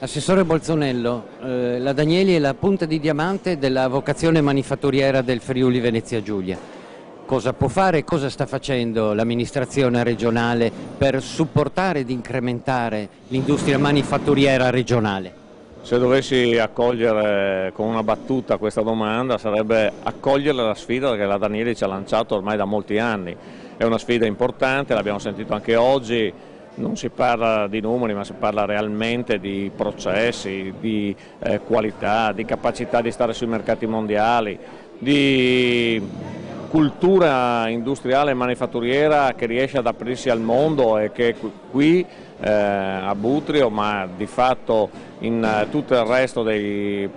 Assessore Bolzonello, la Danieli è la punta di diamante della vocazione manifatturiera del Friuli Venezia Giulia. Cosa può fare e cosa sta facendo l'amministrazione regionale per supportare ed incrementare l'industria manifatturiera regionale? Se dovessi accogliere con una battuta questa domanda sarebbe accogliere la sfida che la Danieli ci ha lanciato ormai da molti anni. È una sfida importante, l'abbiamo sentito anche oggi, non si parla di numeri ma si parla realmente di processi, di qualità, di capacità di stare sui mercati mondiali, di cultura industriale e manifatturiera che riesce ad aprirsi al mondo e che qui a Butrio, ma di fatto in tutto il resto dei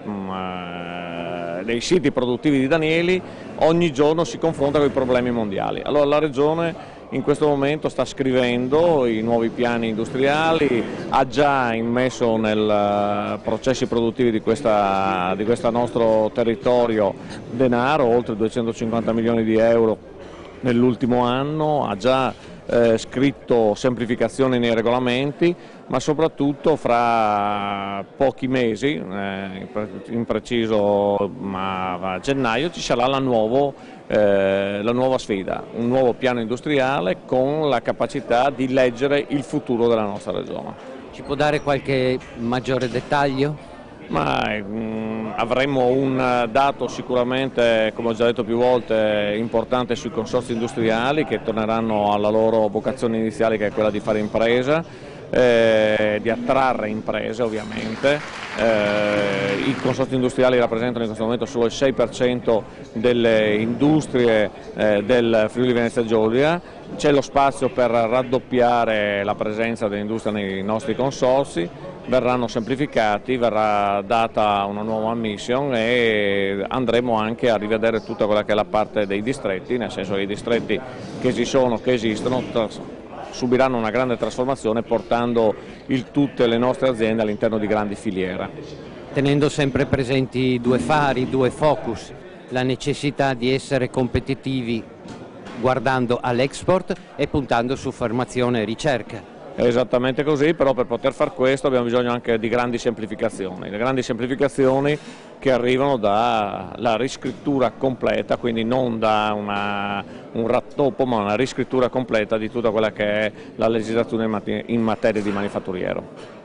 siti produttivi di Danieli, ogni giorno si confronta con i problemi mondiali. Allora la Regione in questo momento sta scrivendo i nuovi piani industriali, ha già immesso nei processi produttivi di questo nostro territorio denaro, oltre 250 milioni di euro nell'ultimo anno, ha già scritto semplificazioni nei regolamenti, ma soprattutto fra pochi mesi, in preciso a gennaio, ci sarà la nuova sfida, un nuovo piano industriale con la capacità di leggere il futuro della nostra regione. Ci può dare qualche maggiore dettaglio? Avremo un dato sicuramente, come ho già detto più volte, importante sui consorzi industriali che torneranno alla loro vocazione iniziale, che è quella di fare impresa, di attrarre imprese ovviamente. I consorzi industriali rappresentano in questo momento solo il 6% delle industrie del Friuli Venezia Giulia, c'è lo spazio per raddoppiare la presenza dell'industria nei nostri consorzi, verranno semplificati, verrà data una nuova mission e andremo anche a rivedere tutta quella che è la parte dei distretti, nel senso che i distretti che ci sono, che esistono, subiranno una grande trasformazione portando tutte le nostre aziende all'interno di grandi filiere. Tenendo sempre presenti due fari, due focus, la necessità di essere competitivi guardando all'export e puntando su formazione e ricerca. È esattamente così, però per poter far questo abbiamo bisogno anche di grandi semplificazioni, le grandi semplificazioni che arrivano dalla riscrittura completa, quindi non da un rattoppo ma una riscrittura completa di tutta quella che è la legislazione in materia di manifatturiero.